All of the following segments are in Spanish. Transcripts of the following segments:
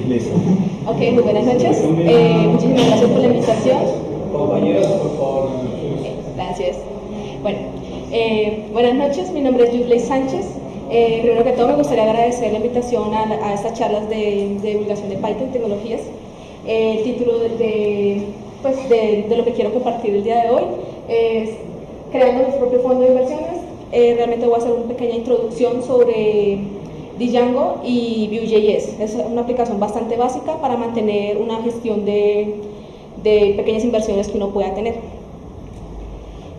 Listo. Ok, muy buenas noches. Muchísimas gracias por la invitación. Compañeros, por favor. Gracias. Bueno, buenas noches, mi nombre es Yubley Sánchez. Primero que todo me gustaría agradecer la invitación a estas charlas de divulgación de Python y tecnologías. El título de lo que quiero compartir el día de hoy es creando nuestro propio fondo de inversiones. Realmente voy a hacer una pequeña introducción sobre Django y Vue.js. Es una aplicación bastante básica para mantener una gestión de pequeñas inversiones que uno pueda tener.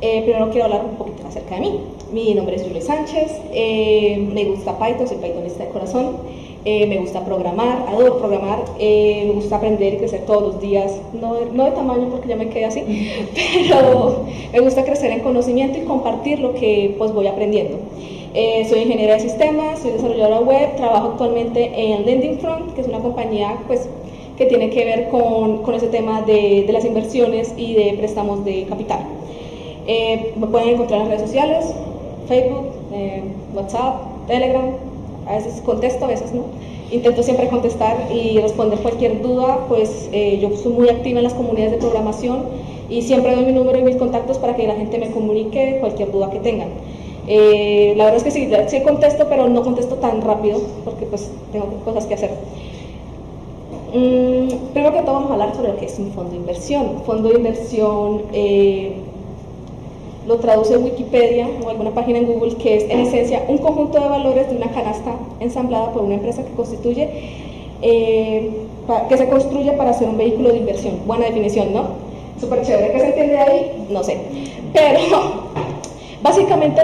Primero quiero hablar un poquito acerca de mí. Mi nombre es Yubley Sánchez, me gusta Python, soy pythonista de corazón, me gusta programar, adoro programar, me gusta aprender y crecer todos los días, no de tamaño porque ya me quedé así, pero me gusta crecer en conocimiento y compartir lo que pues voy aprendiendo. Soy ingeniera de sistemas, soy desarrolladora web, trabajo actualmente en LendingFront, que es una compañía pues, que tiene que ver con ese tema de las inversiones y de préstamos de capital. Me pueden encontrar en redes sociales, Facebook, WhatsApp, Telegram, a veces contesto, a veces no. Intento siempre contestar y responder cualquier duda, pues yo soy muy activa en las comunidades de programación y siempre doy mi número y mis contactos para que la gente me comunique cualquier duda que tengan. La verdad es que sí contesto, pero no contesto tan rápido porque pues tengo cosas que hacer. Primero que todo vamos a hablar sobre lo que es un fondo de inversión. Fondo de inversión lo traduce Wikipedia o alguna página en Google, que es en esencia un conjunto de valores de una canasta ensamblada por una empresa que se construye para hacer un vehículo de inversión. Buena definición, ¿no? Súper chévere. ¿Qué se entiende ahí? No sé. Pero básicamente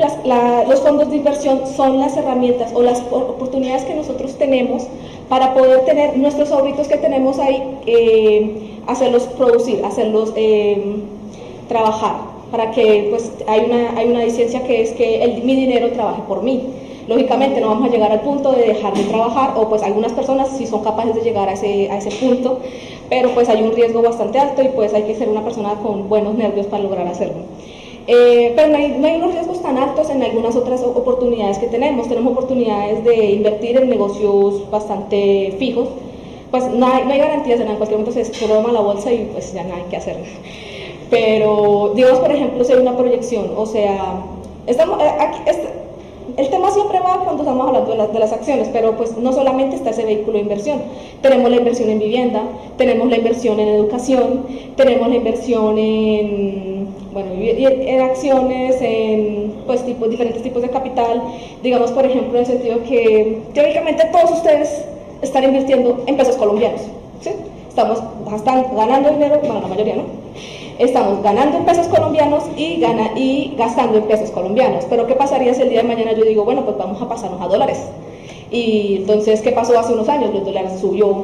los fondos de inversión son las herramientas o las oportunidades que nosotros tenemos para poder tener nuestros ahorritos que tenemos ahí, hacerlos producir, hacerlos trabajar, para que pues hay una licencia que es que mi dinero trabaje por mí. Lógicamente no vamos a llegar al punto de dejar de trabajar, o pues algunas personas sí son capaces de llegar a ese punto, pero pues hay un riesgo bastante alto y pues hay que ser una persona con buenos nervios para lograr hacerlo. Pero no hay unos riesgos tan altos en algunas otras oportunidades que tenemos. Tenemos oportunidades de invertir en negocios bastante fijos, pues no hay garantías de nada, en cualquier momento se toma la bolsa y pues ya no hay que hacer. Pero digamos, por ejemplo, si hay una proyección, o sea, el tema siempre va cuando estamos hablando de las acciones, pero pues no solamente está ese vehículo de inversión. Tenemos la inversión en vivienda, tenemos la inversión en educación, tenemos la inversión en acciones, en pues diferentes tipos de capital. Digamos, por ejemplo, en el sentido que teóricamente todos ustedes están invirtiendo en pesos colombianos, ¿sí? Están ganando dinero, bueno, la mayoría no. Estamos ganando en pesos colombianos y gastando en pesos colombianos. Pero ¿qué pasaría si el día de mañana yo digo, bueno, pues vamos a pasarnos a dólares? Y entonces, ¿qué pasó hace unos años? Los dólares subió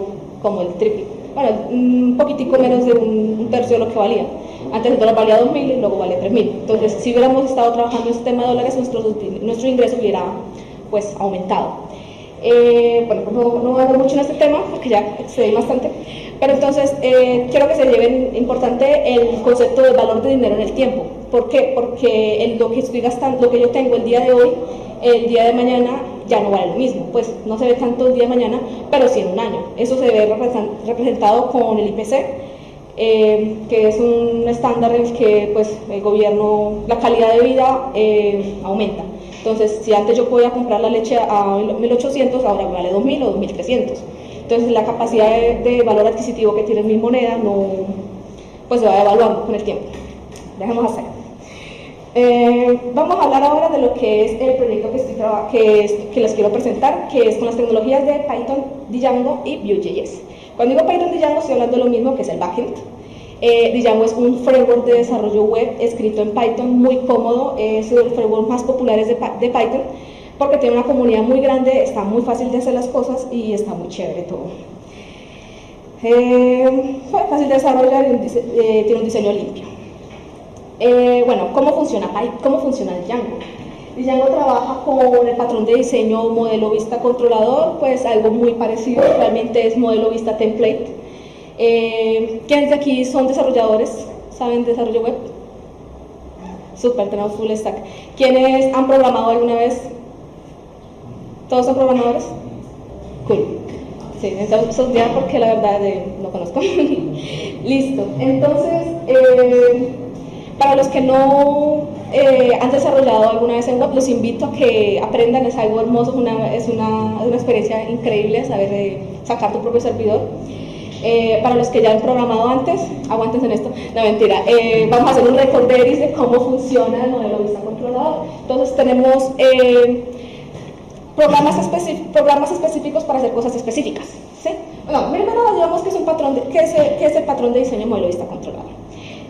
como el triple. Bueno, un poquitico menos de un tercio de lo que valía. Antes el dólar valía 2.000 y luego vale 3.000. Entonces, si hubiéramos estado trabajando en este tema de dólares, nuestro ingreso hubiera pues aumentado. Bueno, pues no voy a hablar mucho en este tema porque ya excedí bastante, pero entonces quiero que se lleven importante el concepto del valor de dinero en el tiempo. ¿Por qué? Porque lo que estoy gastando, lo que yo tengo el día de hoy, el día de mañana ya no vale lo mismo. Pues no se ve tanto el día de mañana, pero sí en un año. Eso se ve representado con el IPC, que es un estándar en el que pues, el gobierno, la calidad de vida aumenta. Entonces, si antes yo podía comprar la leche a 1.800, ahora me vale 2.000 o 2.300. Entonces, la capacidad de valor adquisitivo que tiene mi moneda pues se va evaluando con el tiempo. Dejemos hacer. Vamos a hablar ahora de lo que es el proyecto que les quiero presentar, que es con las tecnologías de Python, Django y Vue.js. Cuando digo Python Django estoy hablando de lo mismo que es el backend. Django es un framework de desarrollo web escrito en Python muy cómodo, es el framework más popular de Python porque tiene una comunidad muy grande, está muy fácil de hacer las cosas y está muy chévere todo. Fácil de desarrollar y tiene un diseño limpio. Bueno, ¿cómo funciona el Django? Django trabaja con el patrón de diseño modelo vista controlador, pues algo muy parecido, realmente es modelo vista template. ¿Quiénes de aquí son desarrolladores? ¿Saben desarrollo web? Súper, tenemos full stack. ¿Quiénes han programado alguna vez? ¿Todos son programadores? Cool. Sí, entonces ya porque la verdad no conozco. Listo. Entonces, para los que no han desarrollado alguna vez en web, los invito a que aprendan, es algo hermoso, es una experiencia increíble saber sacar tu propio servidor. Para los que ya han programado antes, aguántense en esto, no mentira, vamos a hacer un recorderis de cómo funciona el modelo vista controlador. Entonces tenemos programas específicos para hacer cosas específicas, ¿sí? Bueno, primero digamos que es ¿qué es el patrón de diseño modelo vista controlador?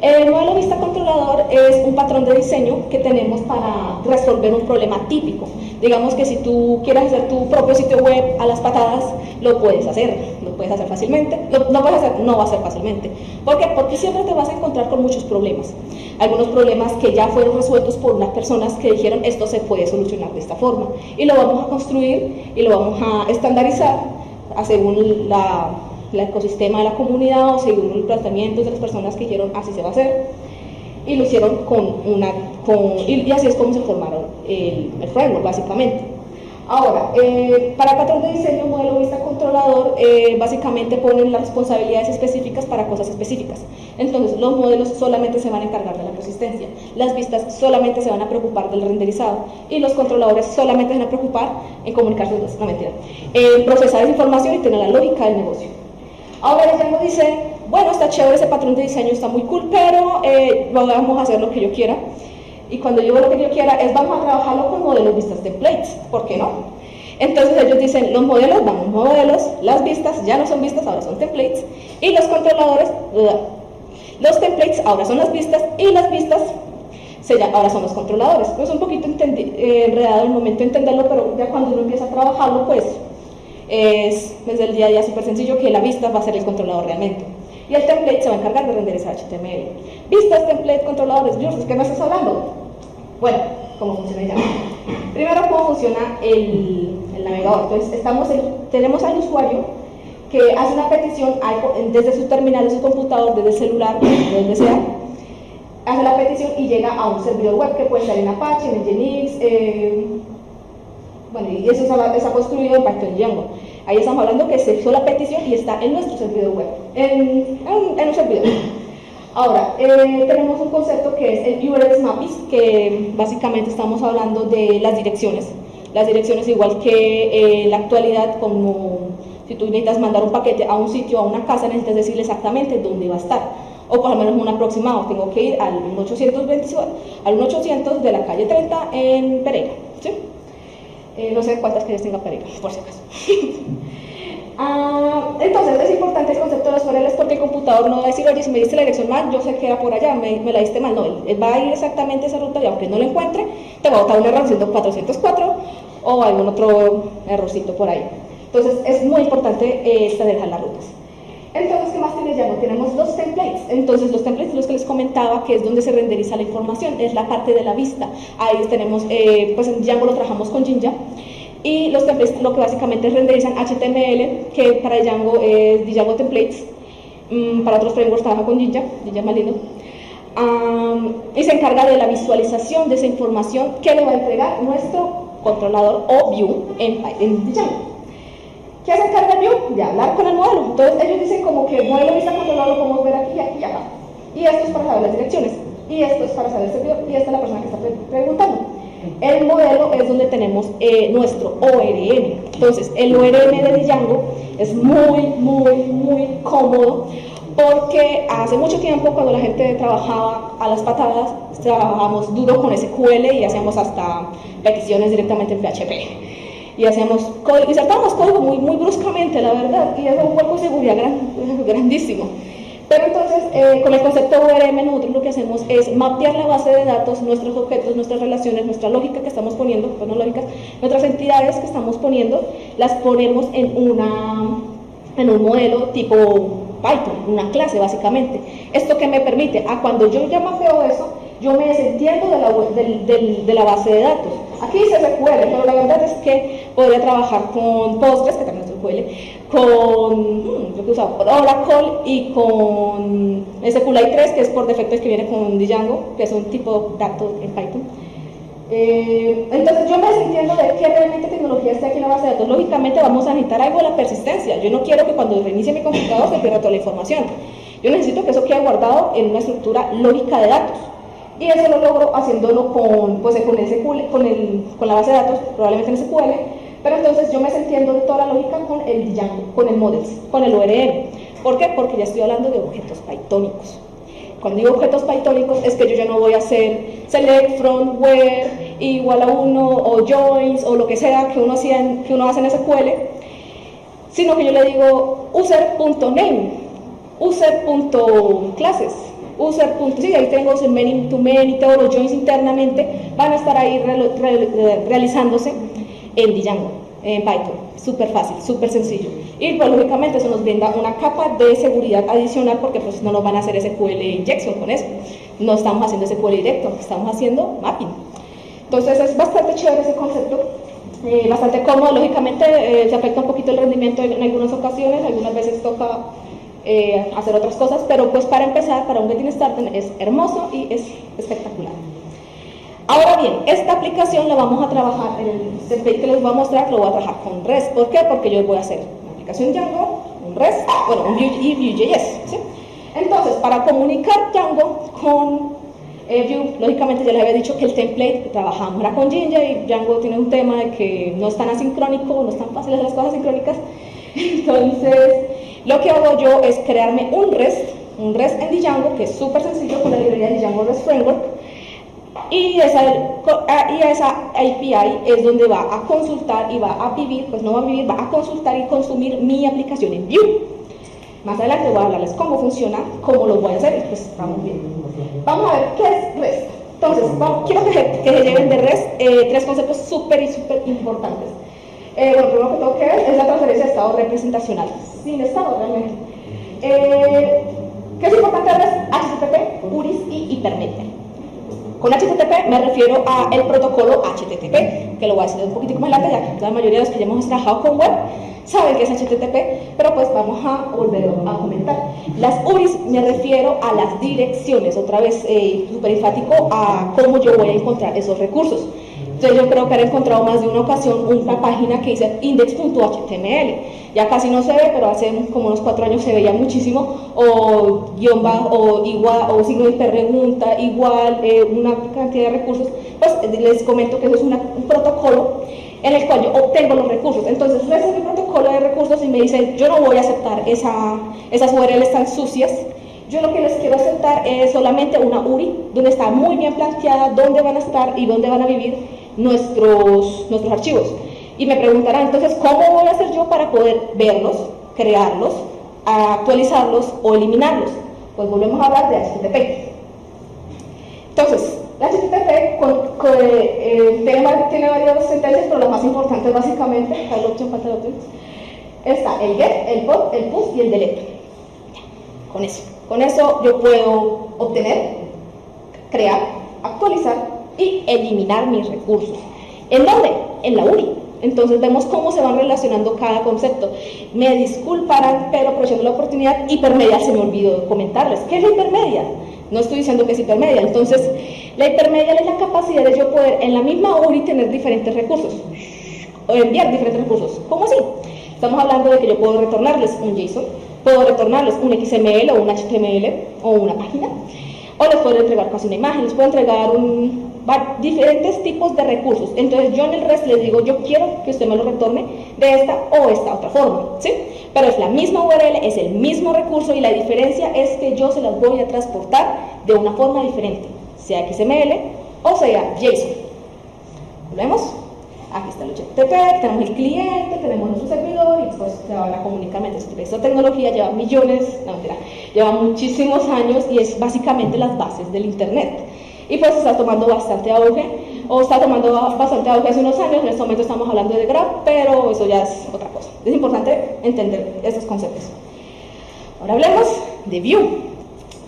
El modelo vista controlador es un patrón de diseño que tenemos para resolver un problema típico. Digamos que si tú quieres hacer tu propio sitio web a las patadas, lo puedes hacer fácilmente. No va a ser fácilmente. ¿Por qué? Porque siempre te vas a encontrar con muchos problemas. Algunos problemas que ya fueron resueltos por unas personas que dijeron esto se puede solucionar de esta forma. Y lo vamos a construir y lo vamos a estandarizar según el ecosistema de la comunidad o según los planteamientos de las personas que dijeron así se va a hacer, y lo hicieron y así es como se formaron el framework básicamente. Ahora, para patrón de diseño, modelo vista controlador, básicamente ponen las responsabilidades específicas para cosas específicas. Entonces, los modelos solamente se van a encargar de la persistencia, las vistas solamente se van a preocupar del renderizado y los controladores solamente se van a preocupar en comunicarse los dos, no mentira, en procesar esa información y tener la lógica del negocio. Ahora Django dice, bueno, está chévere ese patrón de diseño, está muy cool, pero vamos a hacer lo que yo quiera. Y cuando digo lo que yo quiera es vamos a trabajarlo con modelos vistas templates, ¿por qué no? Entonces ellos dicen, los modelos, vamos modelos, las vistas ya no son vistas, ahora son templates, y los controladores, los templates ahora son las vistas, y las vistas ahora son los controladores. Es un poquito enredado en el momento de entenderlo, pero ya cuando uno empieza a trabajarlo, pues es desde el día a día súper sencillo que la vista va a ser el controlador realmente. Y el template se va a encargar de renderizar HTML. Vistas, template, controladores, ¿de qué me estás hablando? Bueno, ¿cómo funciona ya? Primero, ¿cómo funciona el navegador? Entonces, tenemos al usuario que hace una petición desde su terminal, de su computador, desde el celular, desde donde sea, hace la petición y llega a un servidor web que puede estar en Apache, en Nginx, bueno, y eso está construido en Python Django. Ahí estamos hablando que se hizo la petición y está en nuestro servidor web, en un servidor. Ahora, tenemos un concepto que es el URL Mapping, que básicamente estamos hablando de las direcciones. Las direcciones, igual que en la actualidad, como si tú necesitas mandar un paquete a un sitio, a una casa, necesitas decirle exactamente dónde va a estar. O por lo menos un aproximado, tengo que ir al 1800 de la calle 30 en Pereira, ¿sí? No sé cuántas calles tenga Pereira, por si acaso. Entonces es importante el concepto de los URLs porque el computador no va a decir, oye, si me diste la dirección mal, yo sé que era por allá, me la diste mal. No, él va a ir exactamente esa ruta y aunque no lo encuentre, te va a botar un error diciendo 404 o algún otro errorcito por ahí. Entonces es muy importante dejar las rutas. Entonces, ¿qué más tiene Django? Tenemos los templates. Entonces, los templates, los que les comentaba, que es donde se renderiza la información, es la parte de la vista. Ahí tenemos, pues en Django lo trabajamos con Jinja. Y los templates lo que básicamente renderizan HTML, que para Django es Django Templates. Para otros frameworks trabaja con Jinja es más lindo. Y se encarga de la visualización de esa información que le va a entregar nuestro controlador o view en Django. ¿Qué se encarga el view? De hablar con el modelo. Entonces ellos dicen como que el modelo vista controlador lo podemos ver aquí, aquí y acá. Y esto es para saber las direcciones. Y esto es para saber el servidor. Y esta es la persona que está preguntando. El modelo es donde tenemos nuestro ORM. Entonces el ORM de Django es muy cómodo porque hace mucho tiempo cuando la gente trabajaba a las patadas, trabajábamos duro con SQL y hacíamos hasta peticiones directamente en PHP. Y hacíamos código, y saltábamos código muy bruscamente, la verdad, y era un cuerpo de seguridad grandísimo. Pero entonces, con el concepto ORM, nosotros lo que hacemos es mapear la base de datos, nuestros objetos, nuestras relaciones, nuestra lógica que estamos poniendo, pues no lógicas, nuestras entidades que estamos poniendo, las ponemos en un modelo tipo Python, una clase básicamente. ¿Esto que me permite? Cuando yo ya mapeo eso, yo me desentiendo de la base de datos. Aquí dice SQL, pero la verdad es que podría trabajar con Postgres, que también es SQL, con Oracle y con SQLite 3, que es por defecto el que viene con Django, que es un tipo dato en Python. Entonces yo me desentiendo de qué realmente tecnología está aquí en la base de datos. Lógicamente vamos a necesitar algo de la persistencia. Yo no quiero que cuando reinicie mi computador se pierda toda la información. Yo necesito que eso quede guardado en una estructura lógica de datos. Y eso lo logro haciéndolo con la base de datos, probablemente en SQL. Pero entonces yo me desentiendo de toda la lógica con el Django, con el Models, con el ORM. ¿Por qué? Porque ya estoy hablando de objetos pythónicos. Cuando digo objetos pythónicos es que yo ya no voy a hacer select from where igual a 1 o joins o lo que sea que uno hace en SQL, sino que yo le digo user.name, user.classes, sí, ahí tengo el many to many, todos los joins internamente van a estar ahí realizándose en Django, en Python. Súper fácil, súper sencillo. Y pues lógicamente eso nos brinda una capa de seguridad adicional porque pues no nos van a hacer SQL injection con eso. No estamos haciendo SQL directo, estamos haciendo mapping. Entonces es bastante chévere ese concepto, bastante cómodo. Lógicamente se afecta un poquito el rendimiento en algunas ocasiones, algunas veces toca hacer otras cosas, pero pues para empezar, para un Getting Started es hermoso y es espectacular. Ahora bien, esta aplicación la vamos a trabajar, en el template que les voy a mostrar, lo voy a trabajar con REST. ¿Por qué? Porque yo voy a hacer una aplicación Django, un REST, bueno, un Vue y Vue.js, ¿sí? Entonces, para comunicar Django con Vue, lógicamente ya les había dicho que el template que trabajamos era con Jinja y Django tiene un tema de que no es tan asincrónico, no es tan fácil hacer las cosas sincrónicas. Entonces, lo que hago yo es crearme un REST en Django, que es súper sencillo con la librería de Django REST Framework. Y esa API es donde va a consultar y va a vivir, pues no va a vivir, va a consultar y consumir mi aplicación en Vue. Más adelante voy a hablarles cómo funciona, cómo lo voy a hacer y pues estamos bien. Vamos a ver qué es REST. Entonces, quiero que se lleven de REST tres conceptos súper importantes. Bueno, primero que todo, ¿qué es la transferencia de estado representacional? Sin estado, realmente. ¿Qué es importante de REST? HTTP, URIs y hipermedia. Con HTTP me refiero al protocolo HTTP, que lo voy a decir un poquitico más adelante, ya que la mayoría de los que ya hemos trabajado con web saben que es HTTP, pero pues vamos a volver a comentar. Las URIs me refiero a las direcciones, otra vez súper enfático a cómo yo voy a encontrar esos recursos. Entonces yo creo que han encontrado más de una ocasión una página que dice index.html. Ya casi no se ve, pero hace como unos 4 años se veía muchísimo, o guión bajo, o igual, o signo de pregunta, igual, una cantidad de recursos. Pues les comento que eso es un protocolo en el cual yo obtengo los recursos. Entonces recibo mi protocolo de recursos y me dicen, yo no voy a aceptar esas URLs tan sucias. Yo lo que les quiero aceptar es solamente una URI, donde está muy bien planteada dónde van a estar y dónde van a vivir nuestros archivos. Y me preguntarán, entonces, ¿cómo voy a hacer yo para poder verlos, crearlos, actualizarlos o eliminarlos? Pues volvemos a hablar de HTTP. Entonces, la HTTP tiene varias sentencias, pero las más importantes básicamente, está el GET, el POT, el PUSH y el DELETE. Con eso yo puedo obtener, crear, actualizar y eliminar mis recursos. ¿En dónde? En la URI. Entonces vemos cómo se van relacionando cada concepto. Me disculparán, pero aprovechando la oportunidad, hipermedia se me olvidó comentarles. ¿Qué es la hipermedia? No estoy diciendo que es hipermedia. Entonces, la hipermedia es la capacidad de yo poder en la misma URI tener diferentes recursos, o enviar diferentes recursos. ¿Cómo así? Estamos hablando de que yo puedo retornarles un JSON, puedo retornarles un XML o un HTML o una página, o les puedo entregar casi una imagen, les puedo entregar diferentes tipos de recursos. Entonces yo en el REST les digo, yo quiero que usted me lo retorne de esta o esta otra forma, ¿sí? Pero es la misma URL, es el mismo recurso y la diferencia es que yo se las voy a transportar de una forma diferente, sea XML o sea JSON. ¿Volvemos? Aquí está el HTTP, tenemos el cliente, tenemos nuestro servidor y después se van a comunicar. Esta tecnología lleva lleva muchísimos años y es básicamente las bases del internet. Y pues está tomando bastante auge, hace unos años. En este momento estamos hablando de Graph, pero eso ya es otra cosa. Es importante entender estos conceptos. Ahora hablemos de Vue.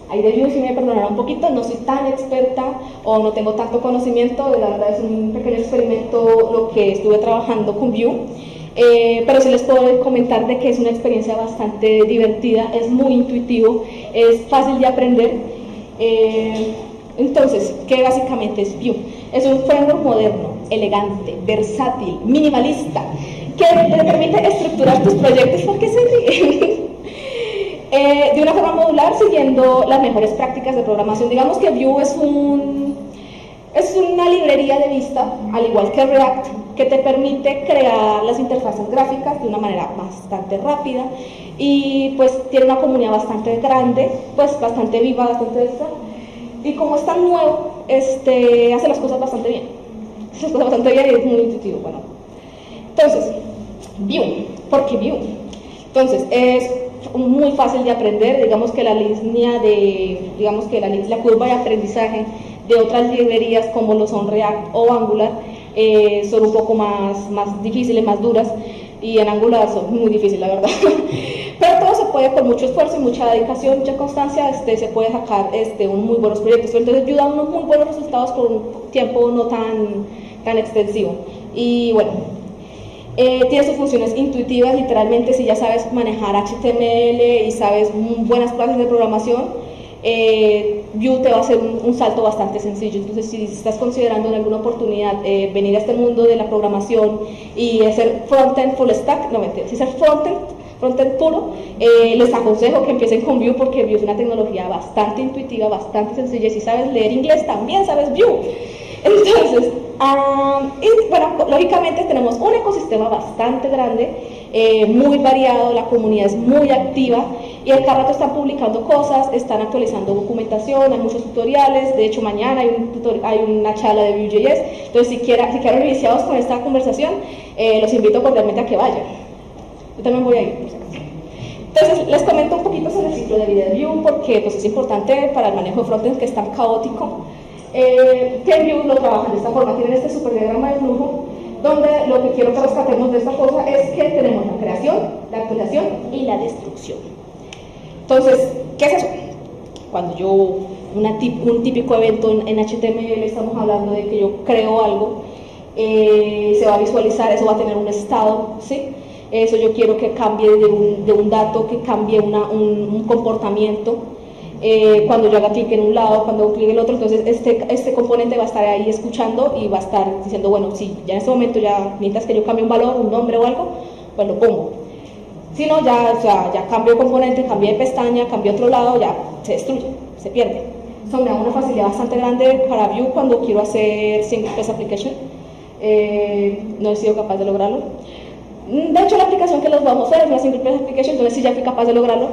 Ahí de Vue, si me perdonarán un poquito, no soy tan experta o no tengo tanto conocimiento, la verdad es un pequeño experimento lo que estuve trabajando con Vue, pero sí les puedo comentar de que es una experiencia bastante divertida, es muy intuitivo, es fácil de aprender. Entonces, ¿qué básicamente es Vue? Es un framework moderno, elegante, versátil, minimalista, que te permite estructurar tus proyectos. ¿Por qué se ríen? De una forma modular, siguiendo las mejores prácticas de programación. Digamos que Vue es una librería de vista, al igual que React, que te permite crear las interfaces gráficas de una manera bastante rápida, y pues tiene una comunidad bastante grande, pues bastante viva, bastante extra, y como es tan nuevo, hace las cosas bastante bien. Hace las cosas bastante bien y es muy intuitivo. Bueno, entonces, Vue, ¿por qué Vue? Entonces, es muy fácil de aprender. Digamos que la curva de aprendizaje de otras librerías como lo son React o Angular son un poco más difíciles, más duras, y en Angular son muy difíciles, la verdad. Pero todo se puede, con mucho esfuerzo y mucha dedicación, mucha constancia, se puede sacar muy buenos proyectos. Entonces ayuda a unos muy buenos resultados por un tiempo no tan extensivo. Y bueno, tiene sus funciones intuitivas. Literalmente, si ya sabes manejar HTML y sabes buenas clases de programación, Vue te va a hacer un salto bastante sencillo. Entonces, si estás considerando en alguna oportunidad venir a este mundo de la programación y hacer frontend full stack, no mentira, si hacer frontend puro, les aconsejo que empiecen con Vue, porque Vue es una tecnología bastante intuitiva, bastante sencilla. Si sabes leer inglés, también sabes Vue. Entonces, y bueno, lógicamente tenemos un ecosistema bastante grande, muy variado, la comunidad es muy activa, y al cada rato están publicando cosas, están actualizando documentación, hay muchos tutoriales. De hecho, mañana hay una charla de Vue.js. Entonces, si quedan iniciados con esta conversación, los invito cordialmente a que vayan. Yo también voy a ir, por si acaso. Entonces, les comento un poquito sobre el ciclo de vida de Vue, porque pues, es importante para el manejo de frontend, que es tan caótico. Que Vue lo trabajan de esta forma. Tienen este super diagrama de flujo, donde lo que quiero que rescatemos de esta cosa es que tenemos la creación, la actualización y la destrucción. Entonces, ¿qué es eso? Cuando yo, un típico evento en HTML, estamos hablando de que yo creo algo, se va a visualizar, eso va a tener un estado, ¿sí? Eso yo quiero que cambie de un dato, que cambie un comportamiento. Cuando yo haga clic en un lado, cuando haga clic en el otro, entonces este componente va a estar ahí escuchando y va a estar diciendo, bueno, si ya en este momento ya necesitas que yo cambie un valor, un nombre o algo, pues lo pongo. Si no, ya cambio componente, cambié de pestaña, cambié otro lado, ya se destruye, se pierde. Eso me da una facilidad bastante grande para Vue cuando quiero hacer Single Phase Application. No he sido capaz de lograrlo. De hecho, la aplicación que les vamos a hacer es una Single Phase Application, entonces sí ya fui capaz de lograrlo,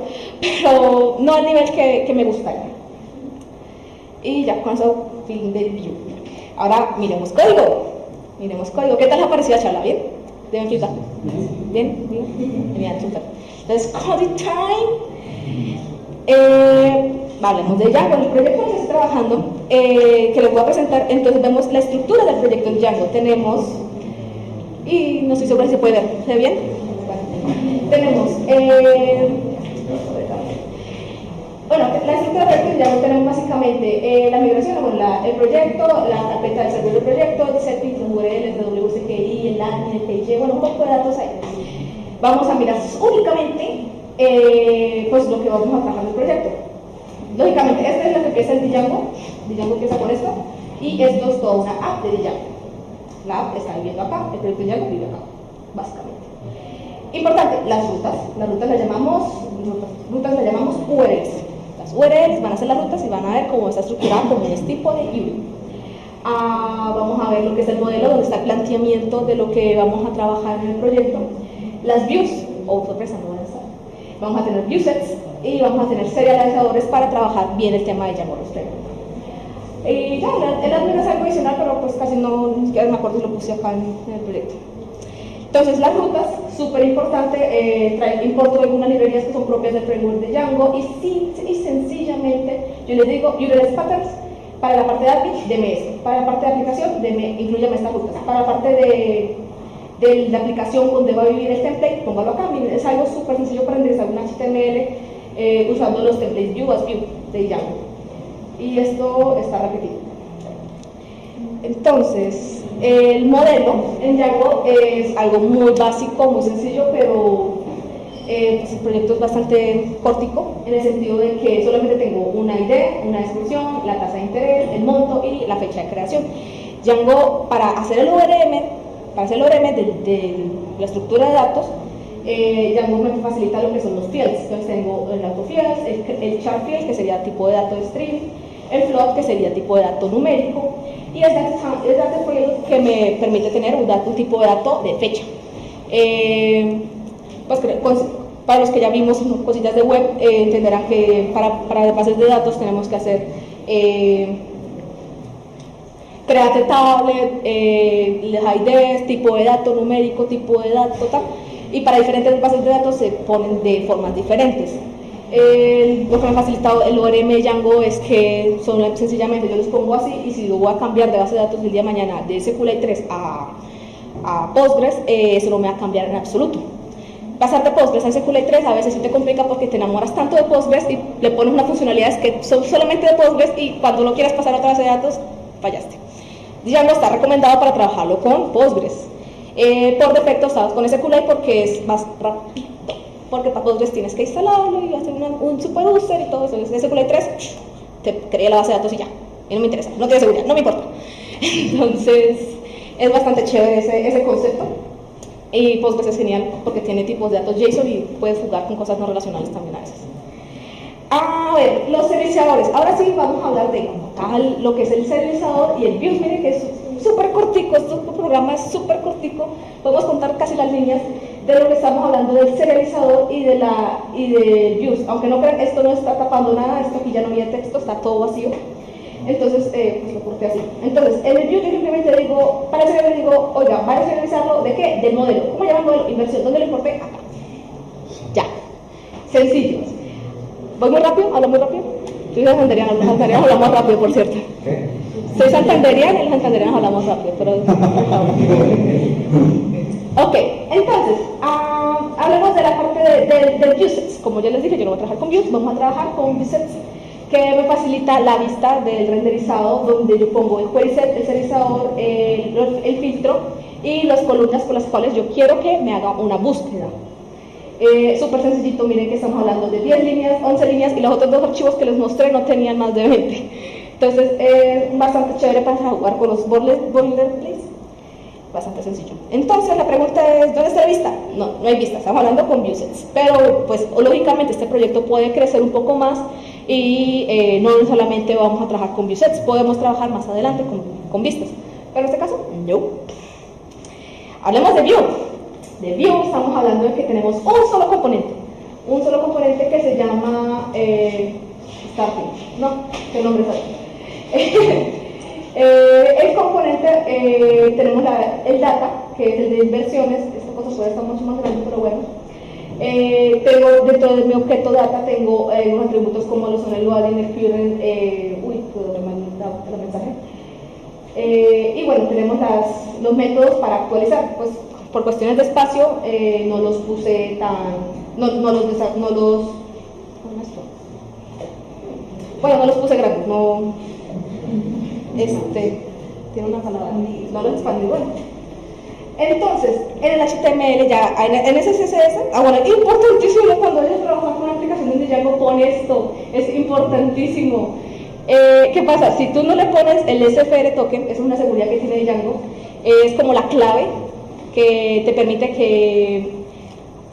pero no al nivel que me gustaría. Y ya con eso, fin de Vue. Ahora miremos código. ¿Qué tal les ha parecido la charla? ¿Bien? ¿Deben flipar? ¿Bien? Genial, súper. Entonces, coding time. Hablemos de Django, el proyecto en el que estoy trabajando, que les voy a presentar. Entonces vemos la estructura del proyecto en Django. Tenemos, y no estoy segura si se puede ver, ¿se ve bien? Bueno, tenemos, bueno, la estructura del proyecto en Django tenemos básicamente la migración, el proyecto, la carpeta del servidor del proyecto, el settings, el URL, el WCGI, el admin, el PIG, bueno, un poco de datos ahí. Vamos a mirar únicamente pues lo que vamos a trabajar en el proyecto. Lógicamente, esta es la que empieza el Django empieza con esto, y esto es toda una app de Django. La app está viviendo acá, el proyecto Django vive acá, básicamente. Importante, las rutas las llamamos URLs. Las URLs van a ser las rutas y van a ver cómo está estructurada como un tipo de URL. Vamos a ver lo que es el modelo, donde está el planteamiento de lo que vamos a trabajar en el proyecto. Las views, sorpresa, no van a estar. Vamos a tener view sets y vamos a tener serializadores para trabajar bien el tema de Django Framework. Y ya, el admin es algo adicional, pero pues casi no, ni siquiera me acuerdo si lo puse acá en el proyecto. Entonces, las rutas, súper importante, importo algunas librerías que son propias del framework de Django, y sencillamente yo les digo URLs patterns. Para la parte de admin, deme esto. Para la parte de aplicación, incluyame estas rutas. Para la parte de la aplicación donde va a vivir el template, póngalo acá. Miren, es algo súper sencillo para enderezar un HTML usando los templates Vue as Vue de Django. Y esto está repetido. Entonces, el modelo en Django es algo muy básico, muy sencillo, pero el proyecto es bastante cortico, en el sentido de que solamente tengo una ID, una descripción, la tasa de interés, el monto y la fecha de creación. Django, para hacer el ORM de la estructura de datos, Django me facilita lo que son los fields. Entonces tengo el auto fields, el char field, que sería tipo de dato de string, el float, que sería tipo de dato numérico, y el data field, que me permite tener un tipo de dato de fecha. Para los que ya vimos cositas de web, entenderán que para bases de datos tenemos que hacer create tablet, IDs, tipo de dato numérico, tipo de dato tal, y para diferentes bases de datos se ponen de formas diferentes. Lo que me ha facilitado el ORM de Django es que sencillamente yo los pongo así, y si yo voy a cambiar de base de datos del día de mañana de SQLite 3 a Postgres, eso no me va a cambiar en absoluto. Pasar de Postgres a SQLite 3 a veces sí te complica porque te enamoras tanto de Postgres y le pones unas funcionalidades que son solamente de Postgres, y cuando lo quieras pasar a otra base de datos, fallaste. Django está recomendado para trabajarlo con Postgres. Por defecto estamos con SQLite porque es más rápido, porque para Postgres tienes que instalarlo y hacer un super user y todo eso. En SQLite 3 te crea la base de datos y ya, y no me interesa, no tiene seguridad, no me importa. Entonces es bastante chévere ese concepto. Y Postgres es genial porque tiene tipos de datos JSON y puedes jugar con cosas no relacionales también a veces. A ver, los serializadores. Ahora sí vamos a hablar de lo que es el serializador y el views. Miren que es súper cortico, este programa es súper cortico. Podemos contar casi las líneas de lo que estamos hablando del serializador y del views. Aunque no crean, esto no está tapando nada, esto aquí ya no viene texto, está todo vacío. Entonces, pues lo corté así. Entonces, en el view yo simplemente digo, para eso le digo, oiga, ¿va a serializarlo de qué? Del modelo. ¿Cómo llama el modelo? Inversión. ¿Dónde lo importé? Acá. Ya. Sencillo. ¿Voy muy rápido? ¿Hablo muy rápido? Soy santanderiana, los santanderianos hablamos rápido, por cierto. Soy santanderiana y los santanderianos hablamos rápido, pero... Ok, entonces, hablemos de la parte del viewsets. Como ya les dije, yo no voy a trabajar con views, vamos a trabajar con viewsets, que me facilita la vista del renderizado, donde yo pongo el query set, el serializador, el filtro y las columnas con las cuales yo quiero que me haga una búsqueda. Súper sencillito, miren que estamos hablando de 10 líneas, 11 líneas, y los otros dos archivos que les mostré no tenían más de 20. Entonces es bastante chévere para jugar con los boilerplates, bastante sencillo. Entonces la pregunta es, ¿dónde está la vista? No hay vista, estamos hablando con viewsets, pero pues lógicamente este proyecto puede crecer un poco más y no solamente vamos a trabajar con viewsets, podemos trabajar más adelante con vistas, pero en este caso, no. Hablemos de view. De view estamos hablando de que tenemos un solo componente que se llama starting, no, qué nombre es ahí. El componente, tenemos el data, que es el de inversiones. Esta cosa puede estar mucho más grande, pero bueno. Tengo dentro de mi objeto data, tengo unos atributos como lo son el loading, el current, puedo remandar el mensaje. Y bueno, tenemos los métodos para actualizar. Pues por cuestiones de espacio no los puse no los puse grandes, tiene una palabra, no los expandí, bueno. Entonces, en el HTML ya, en ese CSS, bueno, importantísimo cuando ellos trabajan con una aplicación donde Django pone esto, es importantísimo. ¿Qué pasa? Si tú no le pones el SFR token, es una seguridad que tiene Django, es como la clave que te permite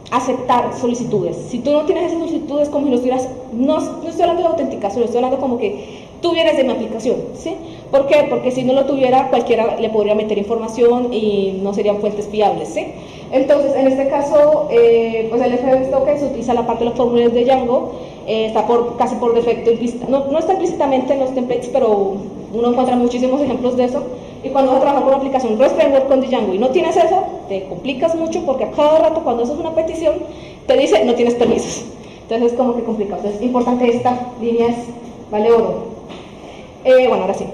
aceptar solicitudes. Si tú no tienes esas solicitudes, como si no estuvieras, no estoy hablando de autenticación, estoy hablando como que tú vienes de mi aplicación, ¿sí? ¿Por qué? Porque si no lo tuviera, cualquiera le podría meter información y no serían fuentes fiables, ¿sí? Entonces, en este caso, pues el SFR token se utiliza la parte de los formularios de Django, está casi por defecto, no está implícitamente en los templates, pero uno encuentra muchísimos ejemplos de eso. Y cuando vas a trabajar con una aplicación REST Framework con Django y no tienes eso, te complicas mucho porque a cada rato cuando haces una petición te dice no tienes permisos. Entonces es como que complicado. Entonces es importante esta línea, vale oro. Bueno, ahora sí.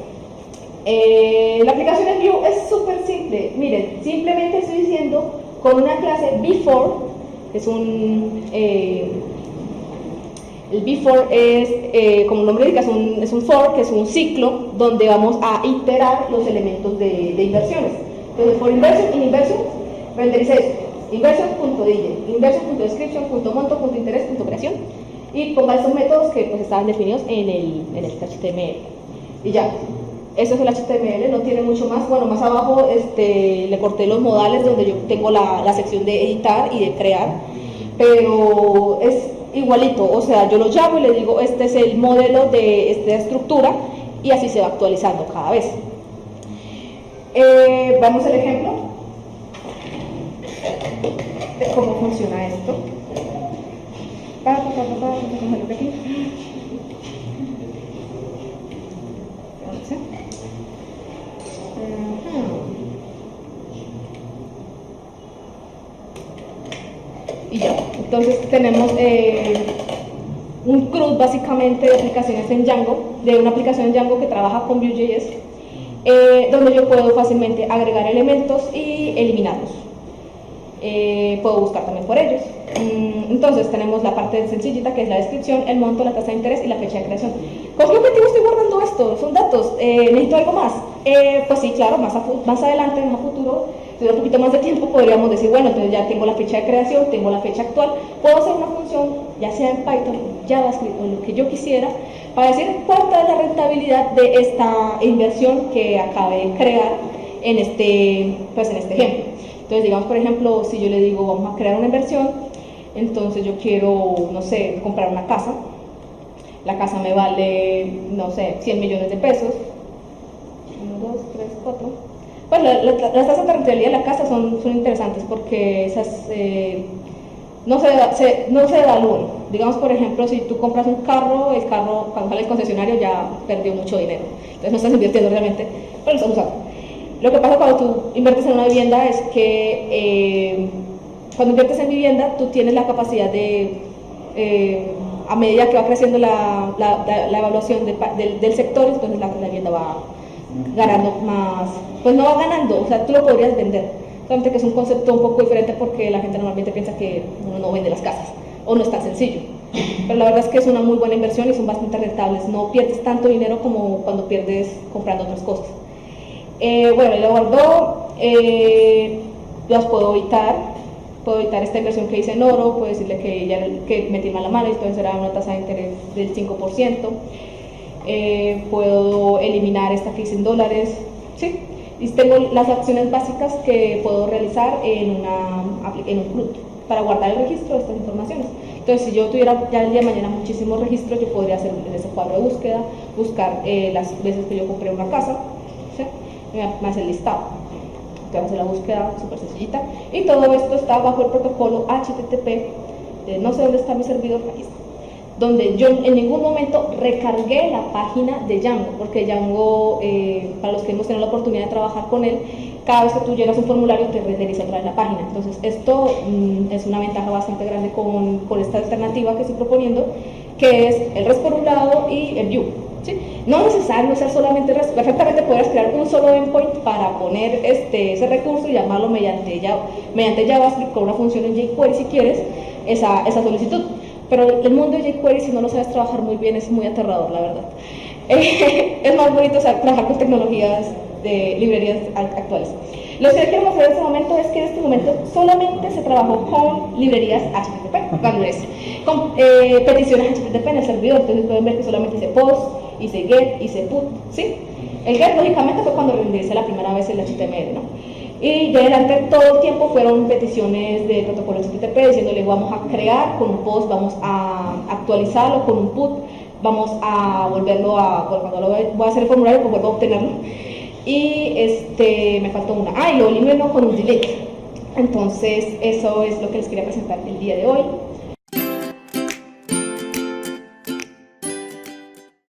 La aplicación en Vue es súper simple. Miren, simplemente estoy diciendo con una clase before, que es el before es, como el nombre indica, es un for, que es un ciclo donde vamos a iterar los elementos de inversiones. Entonces, for inversion, in inversion, renderice esto. Inversion.dj, inversion.description.monto.interés.creación, y ponga esos métodos que pues estaban definidos en el HTML. Y ya. Eso es el HTML, no tiene mucho más. Bueno, más abajo le corté los modales donde yo tengo la sección de editar y de crear, pero es igualito, o sea, yo lo llamo y le digo, este es el modelo de esta estructura, y así se va actualizando cada vez. Vamos al ejemplo de cómo funciona esto. Y ya, entonces tenemos un CRUD básicamente de aplicaciones en Django, de una aplicación en Django que trabaja con Vue.js, donde yo puedo fácilmente agregar elementos y eliminarlos. Puedo buscar también por ellos. Entonces tenemos la parte sencillita, que es la descripción, el monto, la tasa de interés y la fecha de creación. ¿Con qué objetivo estoy guardando esto? Son datos. ¿Necesito algo más? Pues sí, claro, más adelante, en un futuro, si tuviera un poquito más de tiempo, podríamos decir, bueno, entonces ya tengo la fecha de creación, tengo la fecha actual, puedo hacer una función, ya sea en Python, JavaScript o lo que yo quisiera, para decir cuánta es la rentabilidad de esta inversión que acabé de crear en este ejemplo. Entonces, digamos, por ejemplo, si yo le digo, vamos a crear una inversión, entonces yo quiero, no sé, comprar una casa. La casa me vale, no sé, 100 millones de pesos. 1, 2, 3, 4. Pues las tasas de rentabilidad de la casa son interesantes porque esas no se evalúan. Digamos, por ejemplo, si tú compras un carro, el carro cuando sale el concesionario ya perdió mucho dinero. Entonces no estás invirtiendo realmente, pero lo estás usando. Lo que pasa cuando tú inviertes en una vivienda es que cuando inviertes en vivienda tú tienes la capacidad de, a medida que va creciendo la evaluación del sector, entonces la vivienda va ganando más, pues no va ganando, o sea, tú lo podrías vender, solamente que es un concepto un poco diferente porque la gente normalmente piensa que uno no vende las casas, o no es tan sencillo, pero la verdad es que es una muy buena inversión y son bastante rentables, no pierdes tanto dinero como cuando pierdes comprando otras cosas. Bueno, lo guardo, las puedo evitar esta inversión que hice en oro, puedo decirle que metí mal la mano, entonces será una tasa de interés del 5%, puedo eliminar esta que hice en dólares, ¿sí? Y tengo las acciones básicas que puedo realizar en un CRUD para guardar el registro de estas informaciones. Entonces, si yo tuviera ya el día de mañana muchísimos registros, yo podría hacer ese cuadro de búsqueda, buscar las veces que yo compré una casa, ¿sí? Me hace el listado, te hace la búsqueda súper sencillita, y todo esto está bajo el protocolo HTTP, no sé dónde está mi servidor, aquí está, donde yo en ningún momento recargué la página de Django, porque Django, para los que hemos tenido la oportunidad de trabajar con él, cada vez que tú llenas un formulario te renderiza otra vez la página. Entonces esto es una ventaja bastante grande con esta alternativa que estoy proponiendo, que es el REST por un lado y el Vue. ¿Sí? No es necesario usar solamente REST, perfectamente podrías crear un solo endpoint para poner ese recurso y llamarlo mediante JavaScript con una función en jQuery si quieres esa solicitud. Pero el mundo de jQuery, si no lo sabes trabajar muy bien, es muy aterrador, la verdad. Es más bonito trabajar con tecnologías de librerías actuales. Lo que quiero mostrar en este momento es que en este momento solamente se trabajó con librerías HTTP, con peticiones HTTP en el servidor. Entonces pueden ver que solamente hice post, hice get, hice put, ¿sí? El get lógicamente fue cuando renderizé la primera vez el HTML, ¿no? Y de adelante todo el tiempo fueron peticiones de protocolo HTTP diciéndole vamos a crear con un post, vamos a actualizarlo con un put, vamos a volverlo a, cuando voy a hacer el formulario pues vuelvo a obtenerlo. Y me faltó una, y lo elimino con un delete. Entonces eso es lo que les quería presentar el día de hoy.